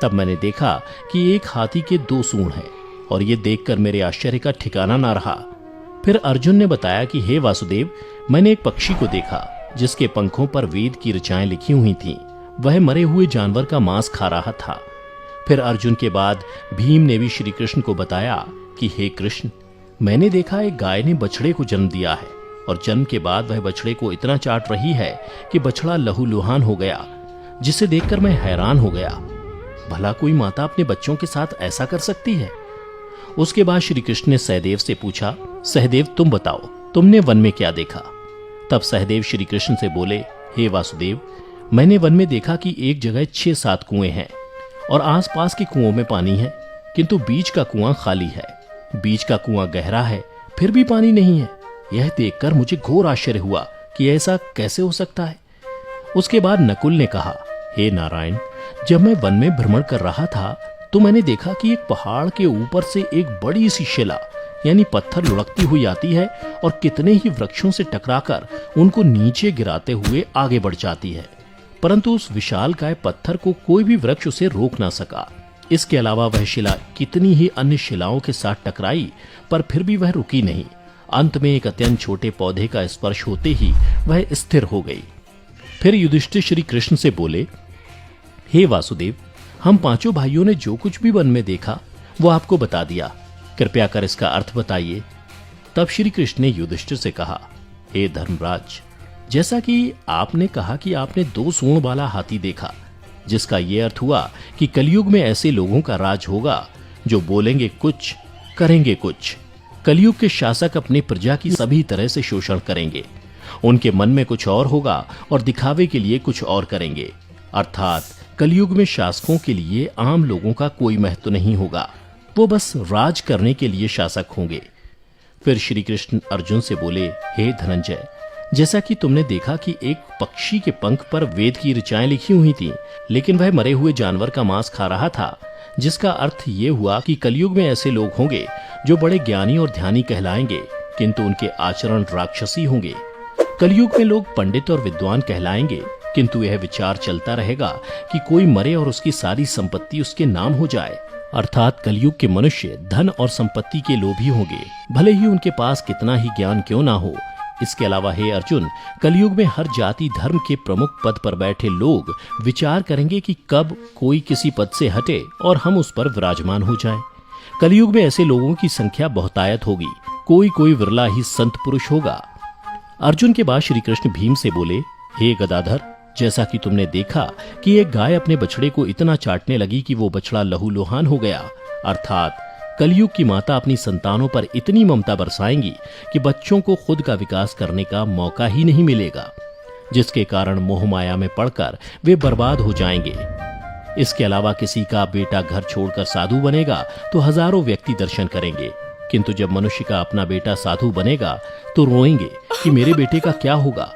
तब मैंने देखा कि एक हाथी के 2 सूंड हैं और ये देखकर मेरे आश्चर्य का ठिकाना ना रहा। फिर अर्जुन ने बताया कि हे वासुदेव, मैंने एक पक्षी को देखा जिसके पंखों पर वेद की ऋचाएं लिखी हुई थीं। वह मरे हुए जानवर का मांस खा रहा था। फिर अर्जुन के बाद भीम ने भी श्री कृष्ण को बताया कि हे कृष्ण, मैंने देखा एक गाय ने बछड़े को जन्म दिया है और जन्म के बाद वह बछड़े को इतना चाट रही है कि बछड़ा लहूलुहान हो गया, जिसे देखकर मैं हैरान हो गया। भला कोई माता अपने बच्चों के साथ ऐसा कर सकती है? उसके बाद श्री कृष्ण ने सहदेव से पूछा, सहदेव तुम बताओ, तुमने वन में क्या देखा? तब सहदेव श्री कृष्ण से बोले, हे वासुदेव, मैंने वन में देखा कि एक जगह 6-7 कुएं हैं और आसपास के कुओं में पानी है, किंतु बीच का कुआं खाली है। बीच का कुआं गहरा है, फिर भी पानी नहीं है। यह देखकर मुझे घोर आश्चर्य हुआ कि ऐसा कैसे हो सकता है। उसके बाद नकुल ने कहा, हे नारायण, जब मैं वन में भ्रमण कर रहा था तो मैंने देखा कि एक पहाड़ के ऊपर से एक बड़ी सी शिला यानी पत्थर लुढ़कती हुई आती है और कितने ही वृक्षों से टकराकर उनको नीचे गिराते हुए आगे बढ़ जाती है, परंतु उस विशालकाय पत्थर को कोई भी वृक्ष उसे रोक ना सका। इसके अलावा वह शिला कितनी ही अन्य शिलाओं के साथ टकराई, पर फिर भी वह रुकी नहीं। अंत में एक अत्यंत छोटे पौधे का स्पर्श होते ही वह स्थिर हो गई। फिर युधिष्ठिर श्री कृष्ण से बोले, हे वासुदेव, हम 5 भाइयों ने जो कुछ भी वन में देखा वो आपको बता दिया, कृपया कर इसका अर्थ बताइए। तब श्री कृष्ण ने युधिष्ठिर से कहा, हे धर्मराज, जैसा कि आपने कहा कि आपने 2 सूंड वाला हाथी देखा, जिसका यह अर्थ हुआ कि कलयुग में ऐसे लोगों का राज होगा जो बोलेंगे कुछ, करेंगे कुछ। कलयुग के शासक अपने प्रजा की सभी तरह से शोषण करेंगे। उनके मन में कुछ और होगा और दिखावे के लिए कुछ और करेंगे। अर्थात कलयुग में शासकों के लिए आम लोगों का कोई महत्व नहीं होगा, वो बस राज करने के लिए शासक होंगे। फिर श्री कृष्ण अर्जुन से बोले, हे धनंजय, जैसा कि तुमने देखा कि एक पक्षी के पंख पर वेद की ऋचाएं लिखी हुई थीं, लेकिन वह मरे हुए जानवर का मांस खा रहा था, जिसका अर्थ ये हुआ कि कलयुग में ऐसे लोग होंगे जो बड़े ज्ञानी और ध्यानी कहलाएंगे, किंतु उनके आचरण राक्षसी होंगे। कलयुग में लोग पंडित और विद्वान कहलाएंगे, किंतु यह विचार चलता रहेगा कि कोई मरे और उसकी सारी संपत्ति उसके नाम हो जाए। अर्थात कलयुग के मनुष्य धन और संपत्ति के लोभी होंगे, भले ही उनके पास कितना ही ज्ञान क्यों ना हो। इसके अलावा हे अर्जुन, कलयुग में हर जाति धर्म के प्रमुख पद पर बैठे लोग विचार करेंगे कि कब कोई किसी पद से हटे और हम उस पर विराजमान हो जाएं। कलयुग में ऐसे लोगों की संख्या बहुतायत होगी, कोई कोई विरला ही संत पुरुष होगा। अर्जुन के बाद श्री कृष्ण भीम से बोले, हे गदाधर, जैसा कि तुमने देखा कि एक गाय अपने बछड़े को इतना चाटने लगी कि वो बछड़ा लहूलुहान हो गया, अर्थात कलयुग की माता अपनी संतानों पर इतनी ममता बरसाएंगी कि बच्चों को खुद का विकास करने का मौका ही नहीं मिलेगा, जिसके कारण मोह माया में पड़कर वे बर्बाद हो जाएंगे। इसके अलावा किसी का बेटा घर छोड़कर साधु बनेगा तो हजारों व्यक्ति दर्शन करेंगे, किंतु जब मनुष्य का अपना बेटा साधु बनेगा तो रोएंगे कि मेरे बेटे का क्या होगा।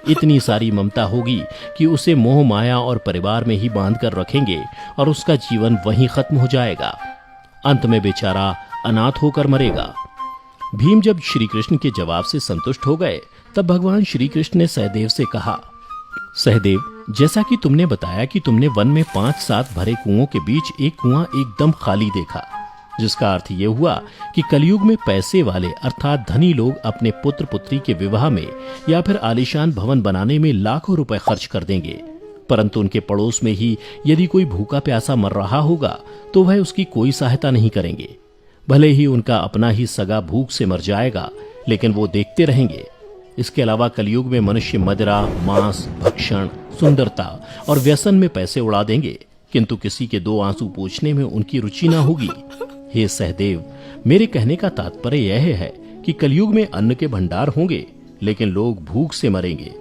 इतनी सारी ममता होगी कि उसे मोह माया और परिवार में ही बांध कर रखेंगे और उसका जीवन वहीं खत्म हो जाएगा। अंत में बेचारा अनाथ होकर मरेगा। भीम जब श्री कृष्ण के जवाब से संतुष्ट हो गए, तब भगवान श्री कृष्ण ने सहदेव से कहा, सहदेव, जैसा कि तुमने बताया कि तुमने वन में 5-7 भरे कुओं के बीच एक कुआं एकदम खाली देखा, जिसका अर्थ ये हुआ कि कलयुग में पैसे वाले अर्थात धनी लोग अपने पुत्र पुत्री के विवाह में या फिर आलीशान भवन बनाने में लाखों रुपए खर्च कर देंगे, परंतु उनके पड़ोस में ही यदि कोई भूखा प्यासा मर रहा होगा तो वह उसकी कोई सहायता नहीं करेंगे। भले ही उनका अपना ही सगा भूख से मर जाएगा, लेकिन वो देखते रहेंगे। इसके अलावा कलयुग में मनुष्य मदिरा, मांस, भक्षण, सुंदरता और व्यसन में पैसे उड़ा देंगे, किंतु किसी के 2 आंसू पोंछने में उनकी रुचि ना होगी। हे सहदेव, मेरे कहने का तात्पर्य यह है कि कलयुग में अन्न के भंडार होंगे, लेकिन लोग भूख से मरेंगे।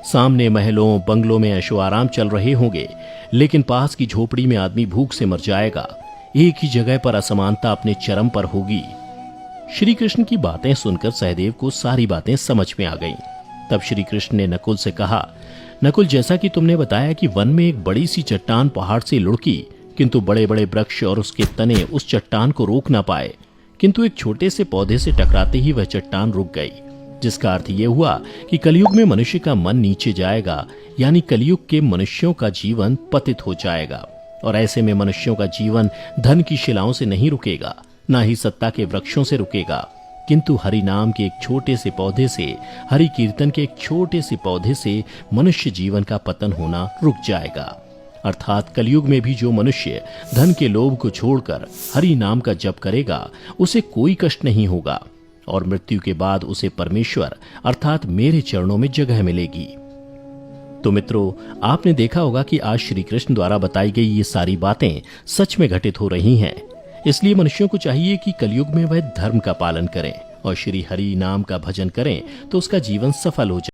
सामने महलों बंगलों में ऐशो आराम चल रहे होंगे, लेकिन पास की झोपड़ी में आदमी भूख से मर जाएगा। एक ही जगह पर असमानता अपने चरम पर होगी। श्री कृष्ण की बातें सुनकर सहदेव को सारी बातें समझ में आ गईं। तब श्री कृष्ण ने नकुल से कहा, नकुल, जैसा कि तुमने बताया कि वन में एक बड़ी सी चट्टान पहाड़ से लुढ़की, किंतु बड़े बड़े वृक्ष और उसके तने उस चट्टान को रोक ना पाए, किंतु एक छोटे से पौधे से टकराते ही वह चट्टान रुक गई, जिसका अर्थ यह हुआ कि कलयुग में मनुष्य का मन नीचे जाएगा, यानी कलयुग के मनुष्यों का जीवन पतित हो जाएगा। और ऐसे में मनुष्यों का जीवन धन की शिलाओं से नहीं रुकेगा, ना ही सत्ता के वृक्षों से रुकेगा, किंतु हरि नाम के एक छोटे से पौधे से, हरि कीर्तन के एक छोटे से पौधे से मनुष्य जीवन का पतन होना रुक जाएगा। अर्थात कलयुग में भी जो मनुष्य धन के लोभ को छोड़कर हरि नाम का जप करेगा, उसे कोई कष्ट नहीं होगा और मृत्यु के बाद उसे परमेश्वर अर्थात मेरे चरणों में जगह मिलेगी। तो मित्रों, आपने देखा होगा कि आज श्री कृष्ण द्वारा बताई गई ये सारी बातें सच में घटित हो रही हैं। इसलिए मनुष्यों को चाहिए कि कलयुग में वह धर्म का पालन करें और श्री हरि नाम का भजन करें, तो उसका जीवन सफल हो जाए।